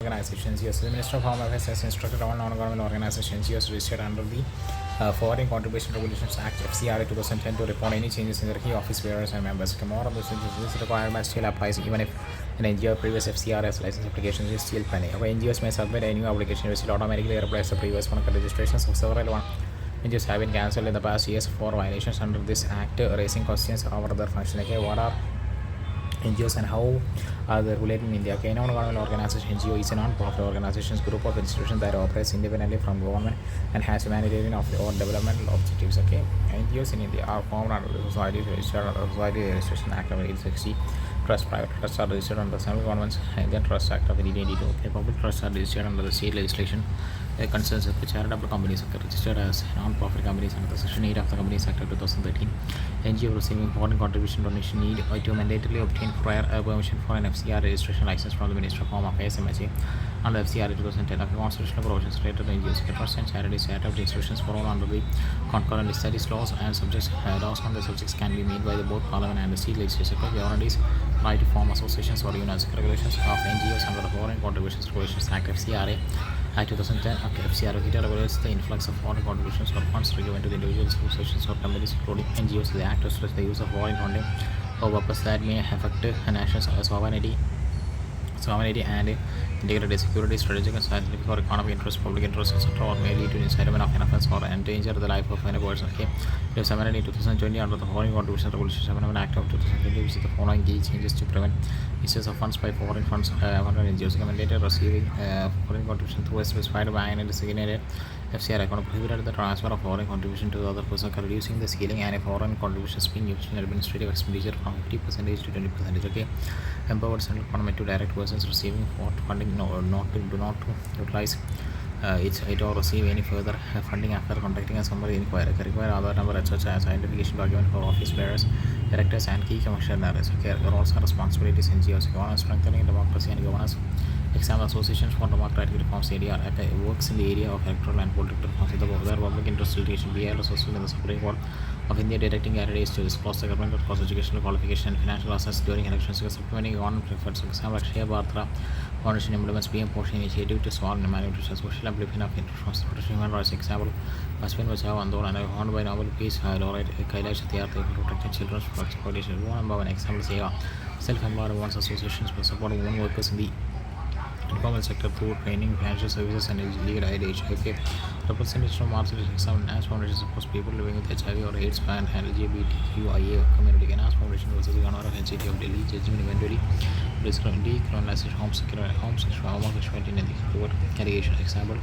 organizations. Yes, the Minister of Home Affairs has instructed all non-government organizations US registered under the Foreign Contribution Regulations Act FCRA 2010 to report any changes in their key office bearers and members. More of this requirement still applies even if an NGO previous FCRS license application is still pending. NGOs may submit a new application which will automatically replace the previous one. Registrations of several NGOs have been cancelled in the past years for violations under this act, raising questions over their function. Okay, what are NGOs and how are they regulated in India? Okay, non-governmental organization NGO is a non-profit organization group of institutions that operates independently from government and has humanitarian or developmental objectives. Okay, NGOs in India are formed under the Society Registration Act of 1860. Private trusts are registered under the Central Government's Indian Trust Act of 1882. Okay, public trusts are registered under the state legislation. Concerns of charitable companies are registered as non-profit companies under the Section 8 of the Companies Act of 2013. NGO receiving foreign contribution donation need to mandatorily obtain prior permission for an FCR registration license from the Minister of Home Affairs MHA under FCR 2010 of the constitutional provisions related to NGOs, trusts and charities set up institutions for all under the concurrent studies laws and subjects. Laws on the subjects can be made by the both Parliament and the state legislature. Guarantees right to form associations or unions. Regulations of NGOs under the Foreign Contributions Regulations Act FCRA Act 2010 FCRA regulates the influx of foreign contributions or funds given to the individuals, associations or companies including NGOs. The act restricts the use of foreign funding for purposes that may affect a nation's sovereignty and integrity, security, strategic and scientific or economic interest, public interest, etc., or may lead to incitement of an offense or endanger the life of any person. Okay, it was amended in 2020 under the Foreign Contribution Regulations Amendment Act of 2020, which is the following key changes to prevent misuse of funds by foreign funds NGOs. Mandated receiving foreign contribution through a specified bank and designated FCR account prohibited the transfer of foreign contribution to the other person, reducing the ceiling and foreign contributions being used in administrative expenditure from 50% to 20%. Okay, empowered central government to direct persons receiving funding not to utilize it or receive any further funding after conducting a summary inquiry. Require other number such as identification document for office bearers, directors, and key commissioners. Okay, roles and responsibilities NGOs. Governance strengthening democracy and governance. Example, associations for democratic reforms area works in the area of electoral and political reforms. The public interest litigation BIL associated in the Supreme Court of India directing candidates to disclose the government cost, educational qualification and financial assets during elections. Supplementing government preferred. Example, Share Bhartra Foundation implements PM Posh initiative to solve malnutrition, social amplification of interest, protection human rights. Example, Bachpan Bachao Andolan owned by Nobel Peace laureate Kailash Satyarthi protecting children from exploitation. One example, Seva self-empowered women's associations for support women workers in the informal sector through training, financial services, and legal aid. HIV representation of marginalized exam. NAS Foundation supports people living with HIV or AIDS and LGBTQIA community. NAS Foundation versus the honor of HCT of Delhi judgment eventually decriminalization homosexuality in the poor irrigation. Example,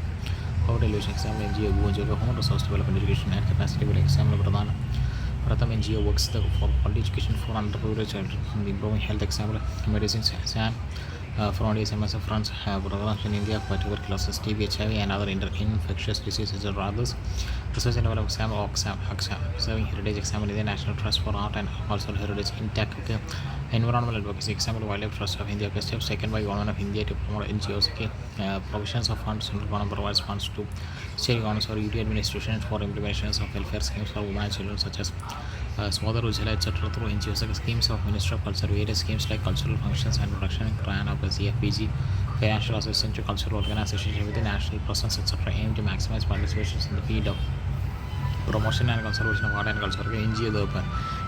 power television. Example, NGO home resource development, education and capacity building. Example, Pratham NGO works for quality education for underprivileged children, improving health. Example, medicines. SAM Frontiers MSF funds have programs in India for tuberculosis, TB, HIV, and other infectious diseases or others. Research and development. Example, OXAM, serving heritage. Example, India National Trust for Art and Cultural Heritage intact. Okay. Environmental advocacy. Example, Wildlife Trust of India. Okay. Steps taken by Government of India to promote NGOs. Okay. Provisions of funds. Central government provides funds to state governments or UT administrations for implementations of welfare schemes for women and children such as Swadhar Ujjwala, etc. through NGOs. Schemes of Ministry of Culture. Various schemes like cultural functions and production and plan of the CFPG, financial assistance to cultural organizations with the national presence, etc. aim to maximize participation in the field of promotion and conservation of art and culture. NGO the Urban.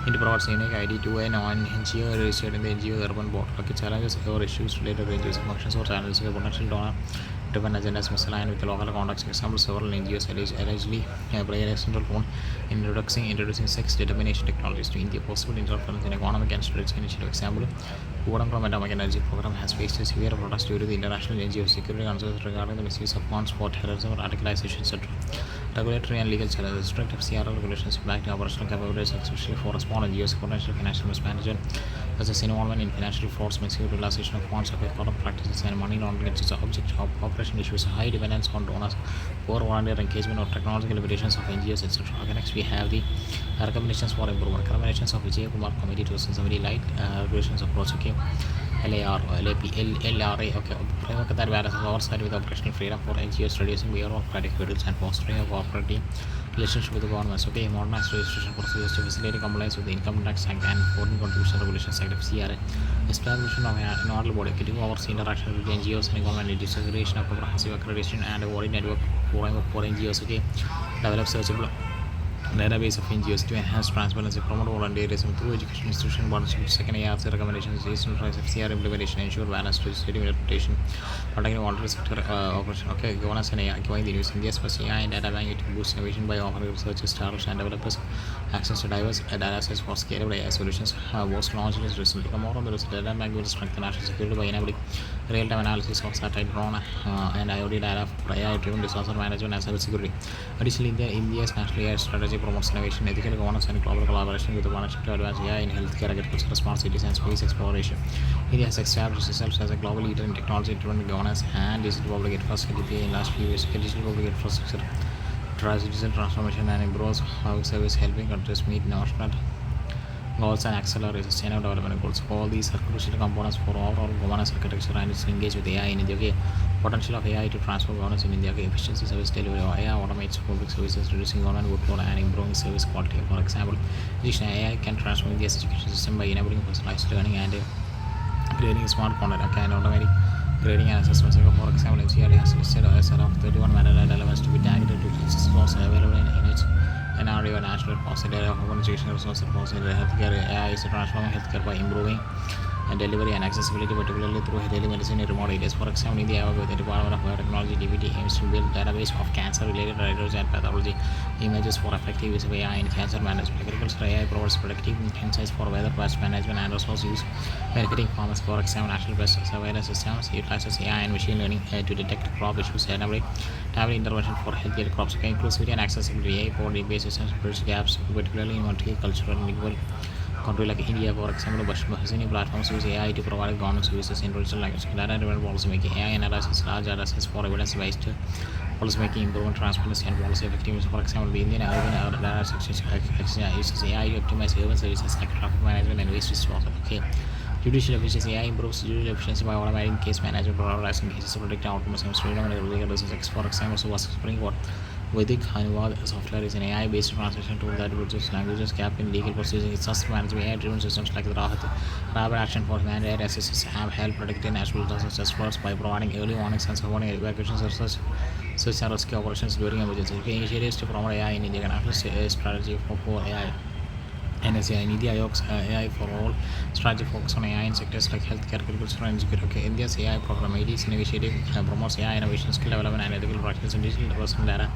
It provides unique ID to a non-NGO registered in the NGO Urban Board. Challenges or issues related to NGOs functions or channels. Potential donor driven agendas misaligned with the local context. Example, several NGOs allegedly play a central role in introducing sex determination technologies to India. Possible interference in economic and strategic initiative. Example, Vodam from Atomic Energy Program has faced severe protests due to the international NGO security concerns regarding the misuse of funds for terrorism or radicalization, etc. Regulatory and legal challenges. Strict FCR regulations impacting operational capabilities, especially for small NGOs. Potential financial mismanagement, such as involvement in financial frauds, misuse utilization of funds, of corrupt practices, and money laundering, which is the object of operation issues. High dependence on donors, poor volunteer engagement, or technological limitations of NGOs, etc. Next, we have the recommendations for improvement. Recommendations of Vijay Kumar Committee 2070 Light Regulations approach. Okay. LAR, LRA, okay, framework that balances oversight with operational freedom for NGOs, reducing bureaucratic hurdles and fostering a cooperative relationship with the governments. Okay, modernized registration procedures to facilitate compliance with the Income Tax Act and Foreign Contribution Regulations Act of CRA. Establishment of a nodal body to oversee interaction with the NGOs and government entities, creation of comprehensive accreditation and a body network for NGOs. Okay, develop searchable database of NGOs to enhance transparency, promote volunteerism through education institution partnerships, second ARC recommendations, decentralized FCR implementation, ensure balanced legislative interpretation, protecting voluntary sector operation. Okay, governance and AI, giving the news India's first AI and data bank to boost innovation by offering researchers, startups, and developers access to diverse data sets for scalable AI solutions. Was launched recently. More on the data bank will strengthen national security by enabling real-time analysis of satellite, drone, and IoT data for AI-driven disaster management and cybersecurity. Additionally, India's national AI strategy promotes innovation, ethical governance, and global collaboration with the partnership to advance AI in healthcare, agriculture, smart cities, and space exploration. India has established itself as a global leader in technology-driven governance and digital public infrastructure. In the last few years, digital public infrastructure drives digital transformation and improves public service, helping countries meet national goals and accelerate sustainable development goals. All these are crucial components for overall governance architecture and its engaged with AI in India. Okay, potential of AI to transform governance in India. Okay, efficiency service delivery. AI automates public services, reducing government workload and improving service quality. For example, AI can transform India's education system by enabling personalized learning and creating smart content. Okay, and automatic grading and assessments. For example, NCRT has listed a set of 31 mandatory elements to be tagged to source available in its NRD national repository of open education resource repository. Healthcare AI is transforming healthcare by improving delivery and accessibility, particularly through telemedicine in remote areas. For example, in the Department of Biotechnology (DBT) aims to build database of cancer-related radiology and pathology images for effective use of AI in cancer management. Agriculture AI provides predictive insights for weather, pest management, and resource use, benefiting farmers. For example, national pest surveillance systems utilizes AI and machine learning to detect crop issues and timely intervention for healthier crops. Okay, inclusivity and accessibility. AI for DBA systems bridge gaps, particularly in multicultural and equal country like India. For example, Bahasini platforms use AI to provide government services in regional language. Data-driven policy making. AI analyzes large data sets for evidence-based policy making, improvement, transparency, and policy effectiveness. For example, the Indian urban data section uses AI to optimize urban services like traffic management and waste disposal. Okay. Judicial efficiency. AI improves judicial efficiency by automating case management, prioritizing cases, predicting outcomes, and streamlining legal decisions. For example, Supreme Court Vedic Hanuvad software is an AI-based translation tool that bridges languages gap in legal proceedings. It thus manages AI-driven systems like the Rapid Action for Humanitarian Assistance have helped predict natural disasters floods by providing early warnings and supporting evacuation search and rescue operations during emergencies. Initiatives to promote AI in India. National strategy for AI. NSA and India Ayog's AI for All strategy focus on AI in sectors like healthcare, agriculture, and security. Okay, India's AI program is initiative promotes AI innovation, skill development, and ethical practices in digital personal data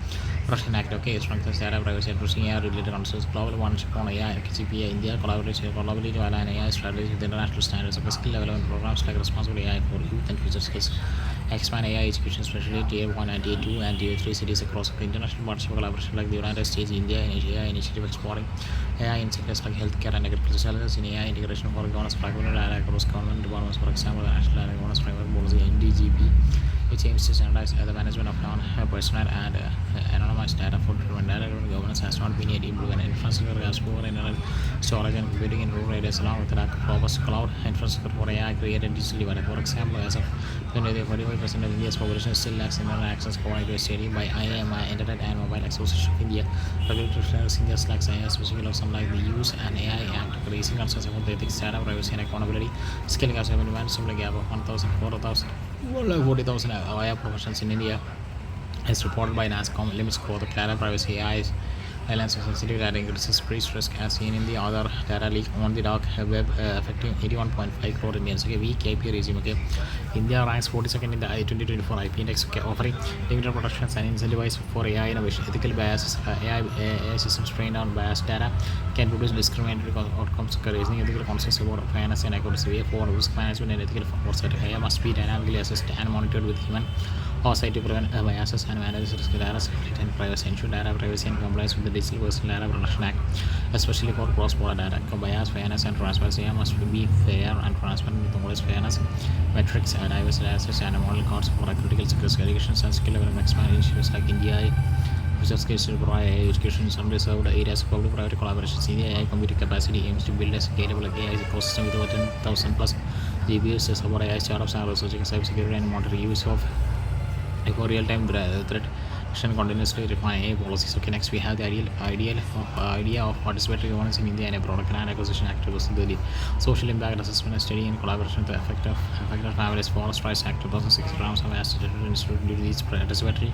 protection act. Okay, strengthens data privacy, addressing AI related concerns. Global partnership on AI, KCPA, India collaborates to align AI strategies with international standards. Okay, skill development programs like responsible AI for youth and future skills. Expand AI education, especially Tier 1 and Tier 2 and Tier 3 cities across international partnership collaboration like the United States, India, and AI initiative exploring AI in sectors like healthcare and agriculture. Challenges in AI integration for governance fragmented data across government departments. For example, the National Data Governance Framework Policy (NDGP), which aims to standardize the management of non-personal and anonymized data for data-driven governance has not been yet implemented. Infrastructure has poor internet storage and computing in rural areas, along with the lack of robust cloud infrastructure for AI created digitally. For example, as of 45% of India's population still lacks internet access provided to a study by IMI, Internet and Mobile Association of India. Regulatory frameworks India lacks AI, especially of some like the Use and AI Act, raising concerns about the ethics, data privacy, and accountability. Scaling up a simply gap of 140,000 AI professions in India, as reported by NASCOM, limits for the data privacy AI islands of sensitive data increases breach risk as seen in the other data leak on the dark web affecting 81.5 crore Indians. Okay, weak IP regime. Okay, India ranks 42nd in the 2024 IP index. Okay, offering limited protections and incentivized for AI innovation. Ethical biases. AI systems trained on biased data can produce discriminatory outcomes, raising ethical concerns about fairness and accuracy. For risk management and ethical oversight, AI must be dynamically assessed and monitored with human oversight to prevent biases and manage risk. Data security and privacy. Ensure data privacy and compliance with the Digital Personal Data Protection Act, especially for cross-border data. Bias, fairness, and transparency. AI must be fair and transparent with all its fairness metrics, diversity assets, and model cards for critical security education and skill development. Expand initiatives like India Research case to provide AI education in some reserved areas. Public-private collaborations. India AI computing capacity aims to build a scalable AI ecosystem with over 10,000 plus GPUs support AI startups and researching cybersecurity and monitoring use of for real-time threat detection continuously refine AI policies. Okay, next we have the idea of participatory governance in India and abroad. Can acquisition activities in Delhi. Social impact assessment and study in collaboration with the affected families. Forest Rights Act 2006 rounds of Institute due to these participatory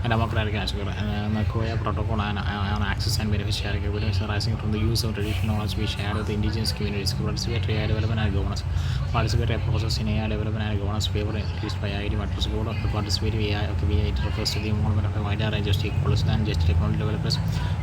and democratic aspect. And the COA protocol on access and benefit sharing evidence arising from the use of traditional knowledge we share with the indigenous communities. Participatory AI development and governance. Participatory process in AI development and governance paper released by IIT Madras Board of Participatory AI. Okay, it refers to the involvement of a wider range of stakeholders than just technology developers.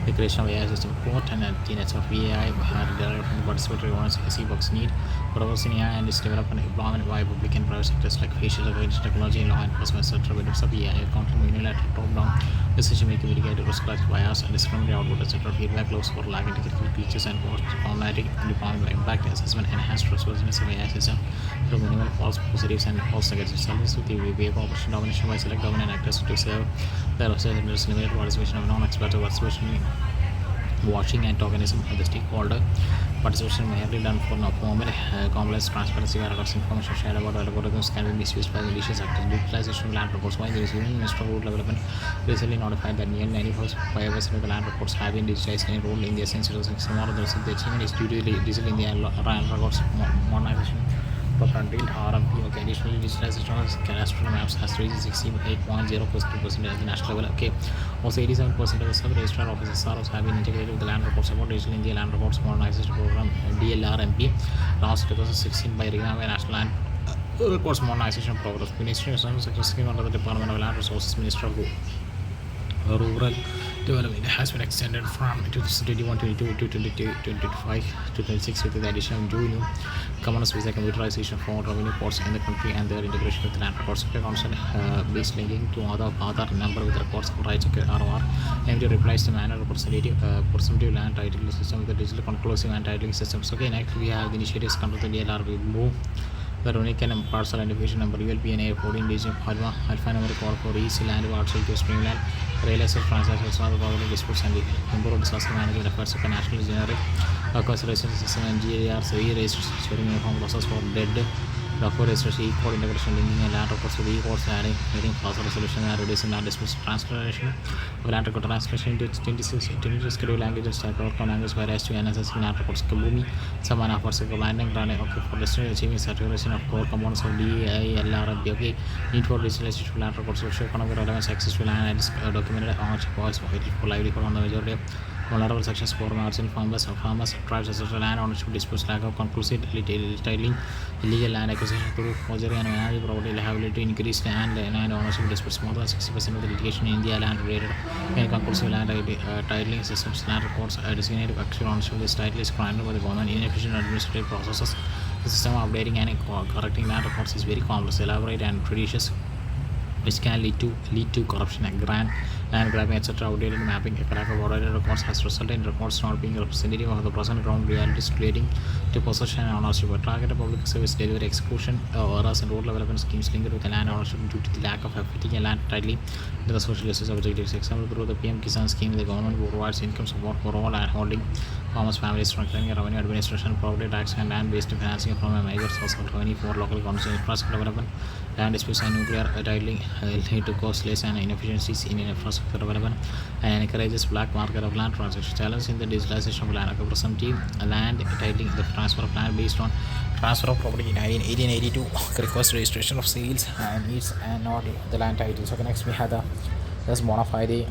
The creation of AI system quote and tenets of AI are derived from the participatory governance CBOX need. Purpose in AI and its development and employment by public and private sectors like facial recognition technology, law enforcement, etc. Benefits of AI, accountable unilateral top-down decision making, mitigate risk bias and discriminatory output, etc. Feedback loops for lagging technical features and post-traumatic deployment impact assessment, enhanced trustworthiness of AI system through minimal false positives and false negatives. Service with the wave operation domination by select dominant actors to serve the research limited participation of non-expert participation watching and tokenism of the stakeholder participation may be done for formal complex transparency where information shared about algorithms can be misused by malicious actors. Utilization of land reports. While the Union Minister of Rural Development recently notified that nearly 95% of the land reports have been digitized and enrolled in the essential system. The achievement is due to the Digital India land records modernization until RMP. Okay, additionally, digitalization of cadastral maps has reached 68.0% at the national level. Okay, also 87% of the sub-registrar offices have been integrated with the land reports about Digital India Land Records Modernization Program DLRMP launched 2016 by revamping National Land Records Modernization Program. Ministry of Such scheme under the Department of Land Resources, Minister of Rural Development has been extended from 2021-22 to 2025 to 26 with the addition of 2 new commoners with the computerization for revenue ports in the country and their integration with land records. Constant based linking to other number with records of rights of ROR aimed to replace the manual representative land titling system with the digital conclusive land titling systems. Okay, next we have the initiatives under the DLR. We move the unique and parcel identification number ULPNA 14 digit alphanumeric code for each land parcel to streamline realize transactions solve problem disputes and improve disaster management efforts of a national generic conservation system and GAR re-registering uniform process for dead document registration E-code integration linking and land records to the E-codes adding making faster resolution and reducing land disputes translation of land record translation into 26 scheduled languages type of language various to NSS land records Kabumi Samana for landing running okay for destination achieving saturation of core components of DILR. Okay, need for digitalization of land records social economic relevance access to land and documented ownership voice for livelihood on the majority of vulnerable sections for margin farmers, tribes, etc. Land ownership disputes, lack of conclusive titling, illegal land acquisition through forgery and managed property liability, increased land ownership disputes. More than 60% of the litigation in India land related and conclusive land titling systems, land records, designated actual ownership. This title is granted by the government. Inefficient administrative processes. The system of updating and correcting land records is very complex, elaborate, and tedious, which can lead to corruption and land grabbing, etc. Outdated mapping, a crack of outdated records has resulted in records not being representative of the present ground realities, leading to possession and ownership. Targeted public service delivery exclusion errors and road development schemes linked with the land ownership due to the lack of effective land titling to the social justice objectives. Example, through the PM Kisan scheme, the government provides income support for all land holding farmers, families, strengthening revenue administration, property tax, and land-based financing from a major source of revenue for local economies, infrastructure development, land disputes, and nuclear titling lead to costliness and inefficiencies in infrastructure development, and encourages black market of land transactions. Challenge in the digitalization of land. Representative land titling, the transfer of land based on transfer of property in 1882 requires registration of sales and needs and not the land title. So next we have the bona fide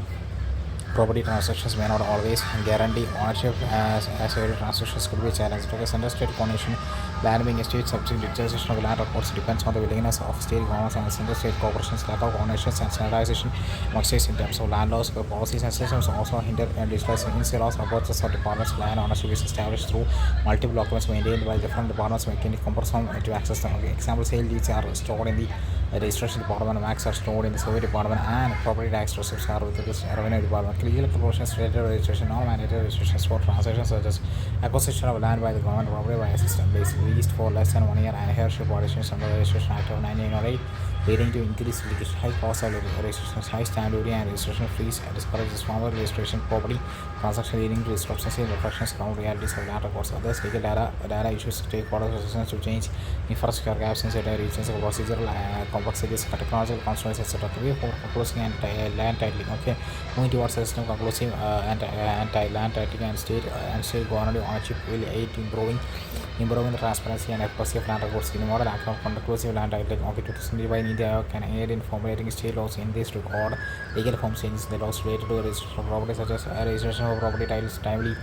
property transactions may not always guarantee ownership as transactions could be challenged. Okay, center state coordination, land being a state subject digitization of land records depends on the willingness of state governments and center state corporations. Lack of ownership and standardization among states in terms of land laws, policies, and systems also hinder digitalization. In laws approaches of departments, land ownership is established through multiple documents maintained by different departments, making it cumbersome to access them. Okay, example, sale deeds are stored in the registration department, maps are stored in the survey department, and property tax receipts are with the revenue department. Legal provisions related to registration, non-mandatory registrations for transactions such as acquisition of land by the government, property by a system based leased for less than 1 year, and heirship partitions under the Registration Act of 1908 leading to increased leakage, high cost of registrations, high stamp duty and registration fees, discourages farmer registration property transaction, leading to disruptions in reflections ground realities of land records. Others legal data issues, stakeholder resistance to change, infrastructure gaps in certain regions, procedural complexities, technological constraints, etc. Three for conclusive and land titling. Okay, moving towards a system conclusive and land titling and state government ownership will aid improving the transparency and accuracy of land records. In model act of conclusive land titling, okay, 2005 India can aid in formulating state laws in this regard. Legal form changes the laws related to registration of property, such as registration of property titles, timely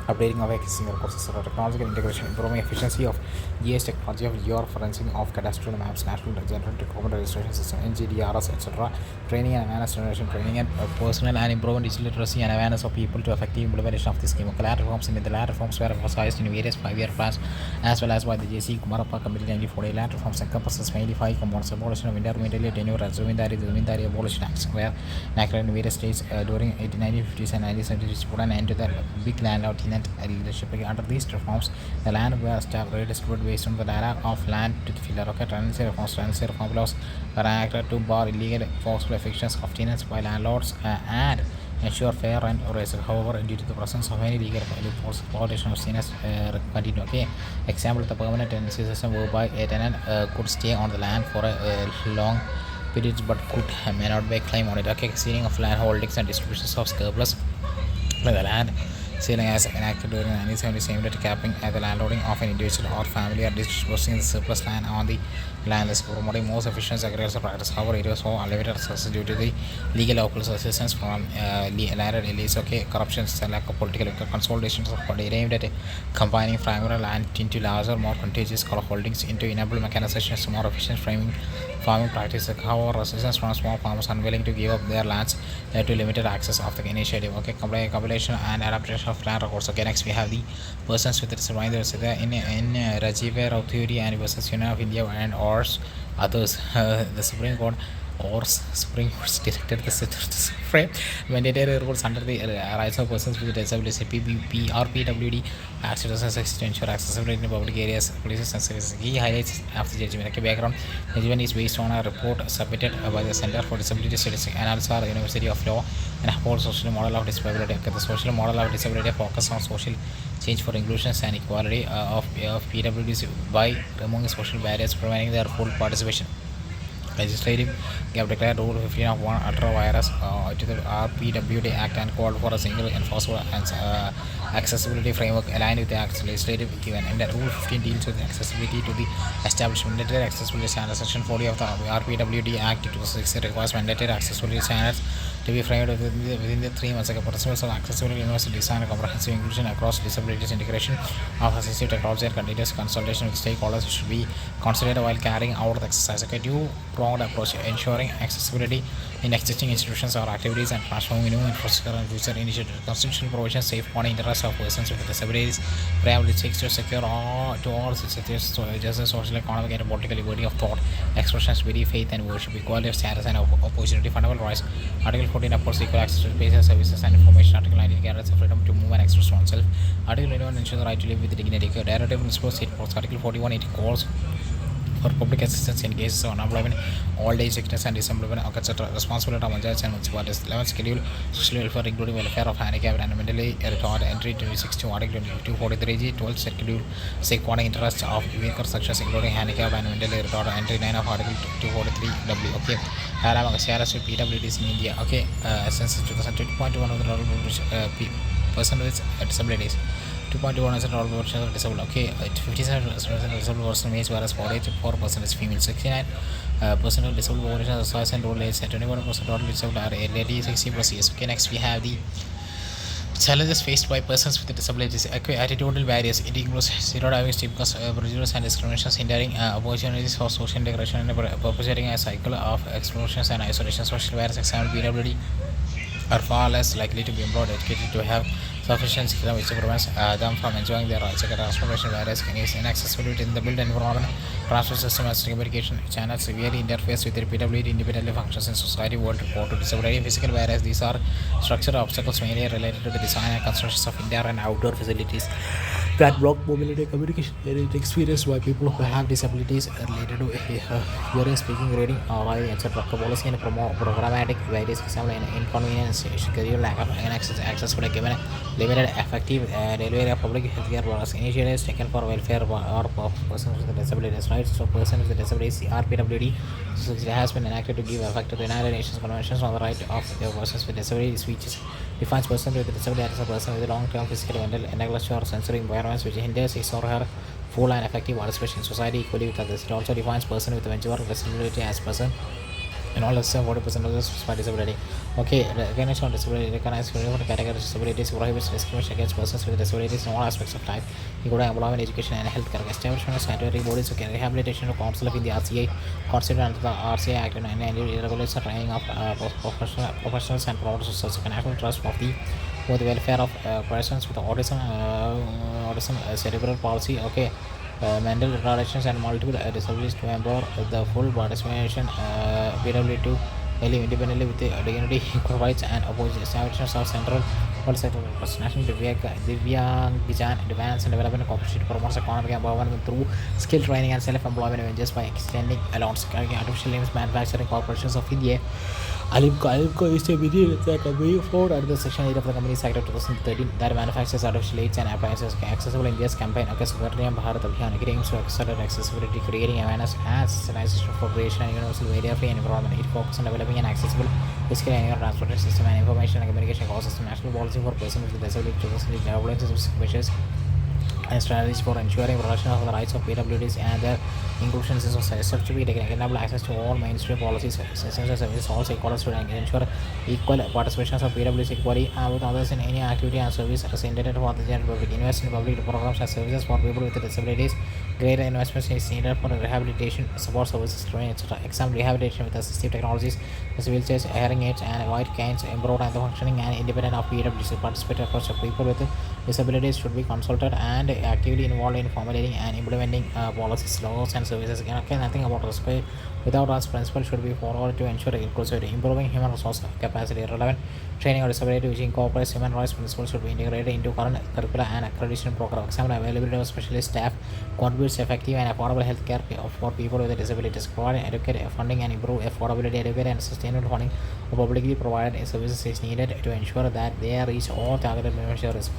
updating of existing records, technological integration, improving efficiency of GS technology of georeferencing of cadastral maps, national general document registration system, NGDRS, etc. Training and awareness generation, training and personal and improving digital literacy and awareness of people to effective implementation of this scheme. Land reforms in the land reforms were emphasized in various 5-year plans as well as by the JC Kumarappa Committee 1940. Land reforms encompasses mainly 5 components: abolition of intermediately tenure as Zamindari Abolition Acts were enacted in various states during 1950s and 1970s to put an end to the big landlord leadership. Under these reforms, the land was redistributed based on the data of land to the fielder. Okay, tenancy reform laws were enacted to bar illegal forceful evictions of tenants by landlords and ensure fair rent rates. However, due to the presence of any legal loopholes, violation of tenants continue. Okay, example, the permanent tenancy system whereby a tenant could stay on the land for a long periods but may not be claim on it. Okay, ceiling of land holdings and distributions of surplus by the land. Ceiling as enacted during the 1970s aimed at capping the landholding of an individual or family or dispersing the surplus land on the land list, promoting most efficient agricultural practice. However, it was so unlimited success due to the legal local assistance from landed elites. Okay, corruption and lack of political consolidations of body aimed at combining fragmented land into larger, more contiguous holdings into enable mechanizations, more efficient farming practices. However, resistance from small farmers unwilling to give up their lands led to limited access of the initiative. Okay, compilation and adaptation of land records. Okay, next we have the persons with disabilities in Rajiv Rao theory and versus Union of India and ours others. The Supreme Court directed the frame mandatory rules under the rights of persons with disabilities PRPWD Act 2006 to ensure accessibility in public areas, places and services. He highlights after judgment. Okay, background judgment is based on a report submitted by the Center for Disability Studies and University of Law and upholds social model of disability. Okay, the social model of disability focus on social change for inclusion and equality of PWDs by removing social barriers, preventing their full participation. Legislative gave declared Rule 15 of 1 ultra virus to the RPWD Act and called for a single enforceable and accessibility framework aligned with the Act's legislative given. And Rule 15 deals with accessibility to the establishment mandatory accessibility standards. Section 40 of the RPWD Act 2006 requires mandatory accessibility standards to be framed within the 3 months. Principles of accessibility, universal design, and comprehensive inclusion across disabilities, integration of assistive technology, and continuous consultation with stakeholders should be considered while carrying out the exercise. Okay, two-pronged approach: ensuring accessibility in existing institutions or activities and transforming new infrastructure and future initiatives. Constitutional provisions safeguarding interests of persons with disabilities preamble seeks to secure to all citizens justice, social, economic, and political liberty of thought, expression, belief, faith, and worship, equality of status and opportunity, fundamental rights. Article 14 upholds equal access to places, services, and information. Article 19 guarantees the freedom to move and express oneself. Article 21 ensures the right to live with dignity. Directive principles it supports. Article 41 it calls for public assistance in cases of unemployment, old age, sickness, and disemployment, etc. Responsibility of panchayats and municipalities. 11th schedule social welfare, including welfare of handicapped and mentally retarded. Entry 26 Article 243G. 12th schedule safeguarding interests of weaker sections, including handicapped and mentally retarded. Entry 9 of Article 243W. Okay. CRS with PWDs in India. Okay. Census 2002.1 of the person with disabilities. 2.1% of persons are disabled. Okay, 57% disabled person males, whereas 44% is female. 69% of disabled population are size and old age, and 21% total disabled are ladies 60 plus years. Okay, next we have the challenges faced by persons with disabilities. Okay, attitudinal barriers. It includes stereotyping, stigmas, prejudice, and discriminations, hindering opportunities for social integration, and perpetuating a cycle of exclusions and isolation. Social barriers, example PWD, are far less likely to be employed, educated, to have sufficient skill, which prevents them from enjoying their rights. Transportation barriers can use inaccessibility in the built environment. Transport system as communication channels severely interface with repeatedly independently functions in society. World report to disability. Physical barriers. These are structural obstacles mainly related to the design and construction of indoor and outdoor facilities. that block mobility communication is experienced by people who have disabilities related to hearing, speaking, reading, or writing, etc. Policy and programmatic various example inconvenience, schedule lack of access to given limited effective delivery of public healthcare products. Initiatives taken for welfare or persons with disabilities, rights of persons with disabilities, RPWD. So it has been enacted to give effect to the United Nations Conventions on the Right of Persons with Disabilities, which defines person with disability as a person with long-term physical, mental, intellectual, or sensory impairments which hinders his or her full and effective participation in society equally with others. It also defines person with major disability as person in all less than 40% of those with disability. Okay, recognition of disability recognizes different categories of disabilities, prohibits discrimination against persons with disabilities in all aspects of life, including employment, education, and healthcare. Establishment of statutory bodies who can rehabilitation of council of the RCA, constituted under the RCA Act, and regulates the training of professionals and promoters of such a national trust of the for the welfare of persons with autism, cerebral palsy. Okay, mental retardations and multiple disabilities to empower the full participation PWD to live independently with the dignity equal rights and oppose establishments of central world sector national Divyang Advance and Development Corporation promotes economic empowerment through skill training and self-employment ventures by extending allowance artificial limbs manufacturing corporations of India. Alimco is a video that we found under the Section 8 of the Companies Act of 2013 that manufactures artificial aids and appliances accessible in India's campaign. Okay, Secretary and Bharat Abhiyan aims to accelerate accessibility, creating awareness and sensitization for creation and universal barrier-free environment. It focuses on developing an accessible physical and transportation system and information and communication ecosystem. National policy for persons with disabilities to develop measures and strategies for ensuring protection of the rights of PWDs and their inclusion in society. Steps to be taken enable access to all mainstream policies, systems, and services. All stakeholders should ensure equal participation of PWDs equally with others in any activity and service as intended for the general public. Invest in public programs and services for people with disabilities. Greater investments is needed for rehabilitation, support services, training, etc. Example rehabilitation with assistive technologies, wheelchairs, hearing aids, and white canes, improved and the functioning and independent of PWDs. Participate across people with disabilities should be consulted and actively involved in formulating and implementing policies, laws, and services. Okay, nothing about respect without us principles should be followed to ensure inclusivity, improving human resource capacity, relevant training or disability which incorporates human rights principles should be integrated into current curricula and accreditation program. Example, availability of specialist staff contributes effective and affordable healthcare for people with disabilities. Provide adequate funding and improve affordability, adequate and sustainable funding of publicly provided services is needed to ensure that they reach all targeted beneficiaries.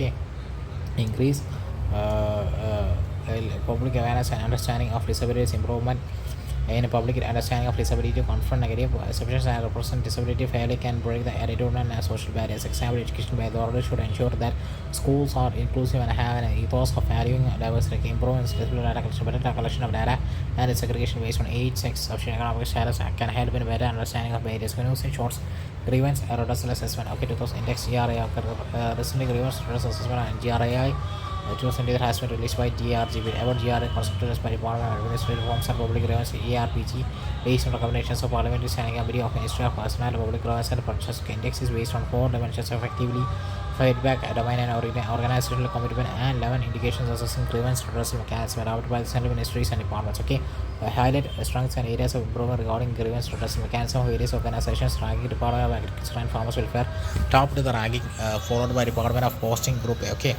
Increase public awareness and understanding of disabilities, improvement in public understanding of disability to confront negative assumptions and represent disability fairly can break the attitudinal and social barriers. Example, education by authorities should ensure that schools are inclusive and have an ethos of valuing diversity, improving disability data collection, better collection of data and segregation based on age, sex, socio-economic status can help in better understanding of barriers. When using shorts, grievance redressal assessment. Okay, 2000 index GRI recently grievance redressal assessment and GRI 2000 has been released by GRGB. About GRI concepted by Department of Administrative Reforms and Public Grievance ERPG based on recommendations of Parliamentary Standing Committee of Ministry of Personnel, Public Grievance and Purchase. Index is based on 4 dimensions: effectively, feedback, domain and organizational commitment, and 11 indications assessing grievance redressal mechanism adopted by the central ministries and departments. Okay, highlight strengths and areas of improvement regarding grievance redressal mechanism of various organizations. Ranking Department of Agriculture and Farmers Welfare top to the ranking, followed by Department of Posting Group. Okay.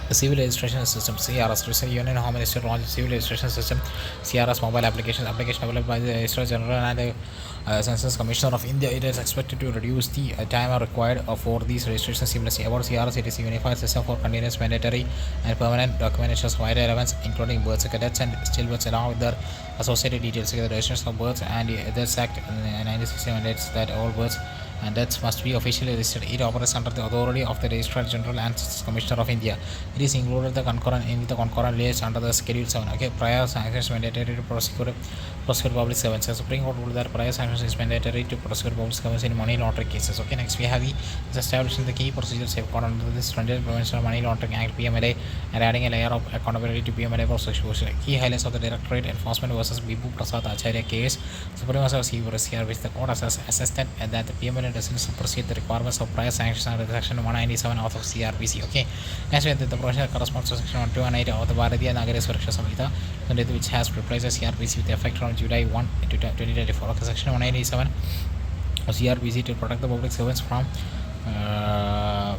The Civil Registration System (CRS). Recent Union Home Ministry launched Civil Registration System (CRS) mobile application developed by the Registrar General and the Census Commissioner of India. It is expected to reduce the time required for these registrations seamlessly. About CRS, it is a unified system for continuous, mandatory, and permanent documentation of wide elements, including births, deaths, and stillbirths, along with their associated details. The registrations of births and the Deaths Act 1960 mandates that all births and deaths must be officially registered. It operates under the authority of the Registrar General and Commissioner of India. It is included the concurrent list under the Schedule 7. Okay, prior sanctions mandatory to prosecute public servants. The Supreme Court ruled that prior sanctions is mandatory to prosecute public servants in money laundering cases. Okay, next we have the establishing the key procedural safeguard under the Stringent Prevention of Money Laundering Act (PMLA) and adding a layer of accountability to PMLA prosecution. Key highlights of the Directorate Enforcement versus Bibu Prasad Acharya case. Supreme Court has here which the court has assessed that the PMLA doesn't supersede the requirements of prior sanctions under Section 197 of CRPC. Okay, next we have the provision corresponds to Section 1218 of the Bharatiya Nagari Suraksha Samhita, which has replaced the CRPC with effect from July 1, 2024. Okay, Section 197 of CRPC to protect the public servants from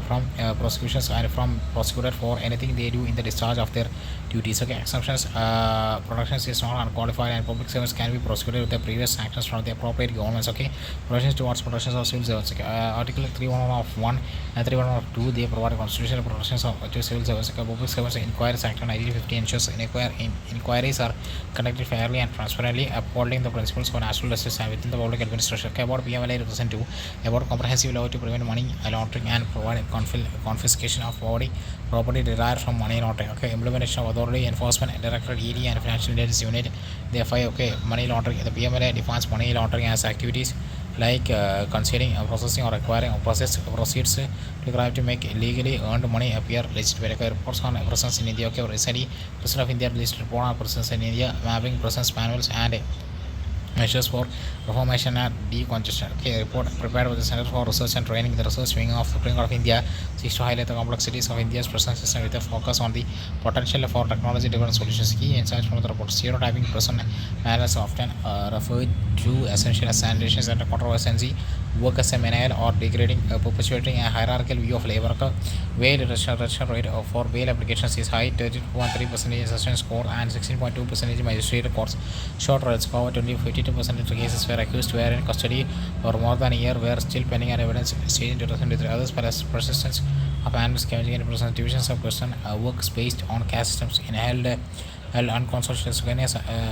from prosecutions and from prosecuted for anything they do in the discharge of their duties. Okay, exemptions, protections is not unqualified, and public servants can be prosecuted with the previous sanctions from the appropriate governments. Okay, protections towards protections of civil servants. Okay, Article 311 of 1 and 311 of 2, they provide constitutional protections to civil servants. Okay, public servants inquiries act of 1950 ensures inquiries are conducted fairly and transparently, upholding the principles of national justice and within the public administration. Okay, about PMLA represent 2, about comprehensive law to prevent money laundering and provide confiscation of property derived from money laundering. Okay, implementation of authority enforcement directorate ED and financial intelligence unit. Therefore, okay, money laundering. The PMLA defines money laundering as activities like concealing, processing, or acquiring processed proceeds derived to make illegally earned money appear legitimate. Okay, reports on presence in India. Okay, recently, President of India released report on presence in India, mapping presence manuals and measures for reformation and decongestion. Okay, report prepared by the Center for Research and Training, the research wing of Supreme Court of India, seeks to highlight the complexities of India's present system with a focus on the potential for technology-driven solutions. Key insights from the report: stereotyping present manners often referred to essential as sanitation and controversy, work as a menial or degrading, perpetuating a hierarchical view of labor. Bail retention rate for bail applications is high, 32.3% assessment score and 16.2% magistrate courts. Short rates cover 52% of cases where accused were in custody for more than a year were still pending and evidence stage in 2023. Others persistence of animal scavenging and divisions of person works based on caste systems in held unconstitutional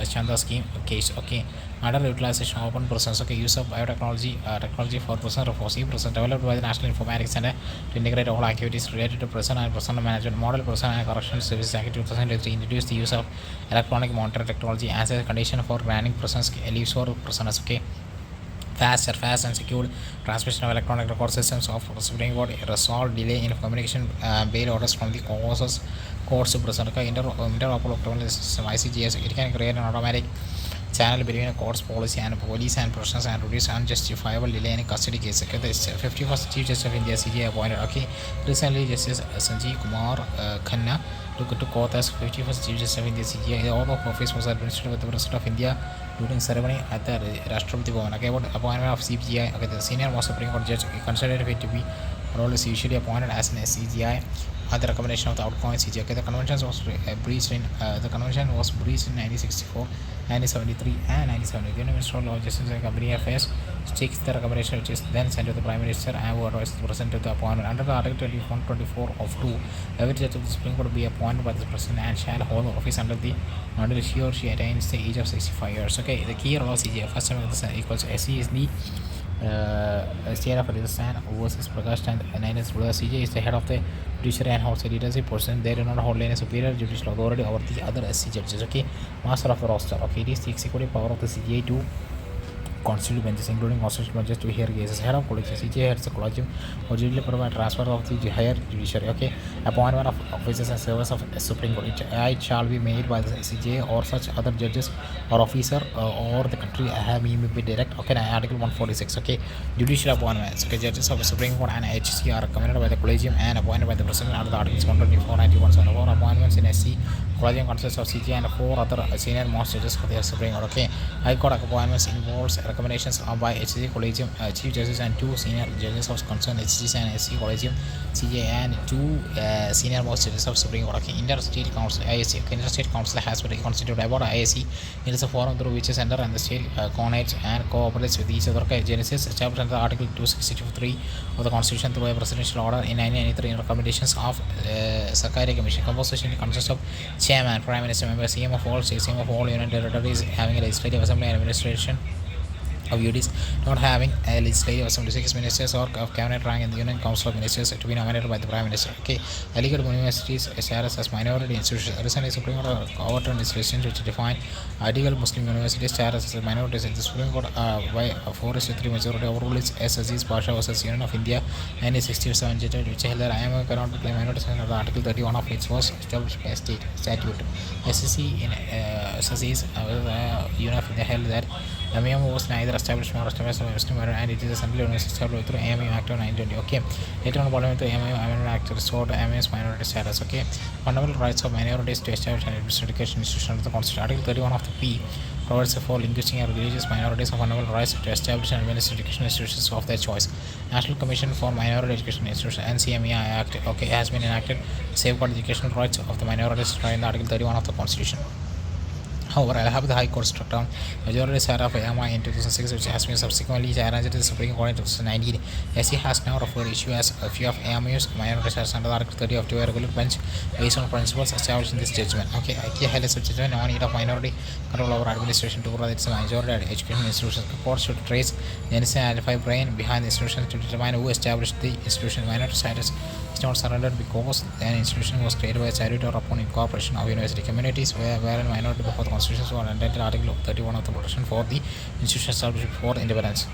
Chanda scheme case. Okay, underutilization of open persons. Okay, use of biotechnology technology for person reforming person developed by the National Informatics Center to integrate all activities related to person and personal management. Model Person and Correctional Services Act 2003 introduced the use of electronic monitoring technology as a condition for granting persons leaves for prisoners. Okay, fast and secure transmission of electronic record systems of Supreme Court resolved delay in communication bail orders from the courts to prison. Interoperable criminal system ICGS, it can create an automatic channel between a court's policy and police and prisoners and reduce unjustifiable delay in custody cases. Okay, the 51st Chief Justice of India CJI appointed. Okay, recently Justice Sanjeev Kumar Khanna took oath as 51st Chief Justice of India CJI. The oath of office was administered with the President of India during ceremony at the Rashtrapati Bhavan. Okay, about appointment of CJI. Okay, the senior most Supreme Court judge considered it to be role is usually appointed as an CJI at the recommendation of the outgoing CJI. Okay, the convention was breached in 1964, 1973, and 1970. The Minister of Law, Justice and Company Affairs takes the recommendation, which is then sent to the Prime Minister and who advises the President to the appointment. Under the Article 24 of 2, every judge of the Supreme Court will be appointed by the President and shall hold office until he or she attains the age of 65 years. Okay, the key role of CJI, first time equals SC is the state of Rajasthan versus Prakash and CJ is the head of the judiciary and holds a leadership position. They do not hold any superior judicial authority over the other SC judges. Okay, master of the roster. Okay, it is the executive power of the CJI to constitute benches, including constitutional benches, to hear cases. Head of collegium. CJI heads the collegium or judicially provide transfer of the higher judiciary. Okay, appointment of officers and servers of Supreme Court. It shall be made by the CJI or such other judges or officer or the country may be direct. Okay, Article 146. Okay, judicial appointments. Okay, judges of the Supreme Court and HC are recommended by the collegium and appointed by the president under the Articles 124 and 174. Appointments in SC collegium consists of CJI and 4 other senior most judges of the Supreme Court. Okay, High Court appointments involves recommendations by HC Collegium Chief Justice and 2 senior judges of concerned HCs and SC Collegium CJI and 2 senior most judges of Supreme Court. Okay, Interstate Council IAC. Okay, Interstate Council has been constituted about IAC. It is a forum through which the center and the state coordinates and cooperates with each other. Okay, Genesis established under Article 263 of the Constitution through a presidential order in 1993 in recommendations of Sakari Commission. Composition consists of chairman, prime minister, member, CM of all states, CM of all union territories having a legislative assembly and administration of UDs not having a legislative assembly, 6 ministers or of cabinet rank in the Union Council of Ministers to be nominated by the Prime Minister. Okay, Aligarh Universities status as minority institutions. Recently, Supreme Court overturned legislation which defined ideal Muslim university status as minorities. The Supreme Court by a 4:3 majority overruled as Aziz Pasha versus Union of India 1967 judgment, which held that IMA cannot claim minorities under the Article 31 of it was established by a state statute. SSC in Aziz Union of India held that AMU was neither established nor established by Muslim and it is a central university established through AMU Act of 1920. Okay, later on Parliament the AMU Amendment Act restored AMU's minority status. Okay, fundamental rights of minorities to establish and administer education institution under the Constitution. Article 31 of the P provides for linguistic and religious minorities of fundamental rights to establish and administer educational institutions of their choice. National Commission for Minority Education Institutions (NCMEI) Act has been enacted to safeguard the educational rights of the minorities in Article 31 of the Constitution. However, Allahabad High Court struck down majority side of AMA in 2006, which has been subsequently challenged to the Supreme Court in 2019. SC has now referred issue as a few of AMU's minority status under Article 30 of the regular bench based on principles established in this judgment. Okay, IKEA highlights the judgment no need of minority control over administration to provide its majority education institutions. The court should trace the innocent and identify brain behind the institution to determine who established the institution. Minority status is not surrendered because an institution was created by a charity or upon incorporation of university communities where a minority before the Constitution was entitled Article 31 of the protection for the institution established for independence.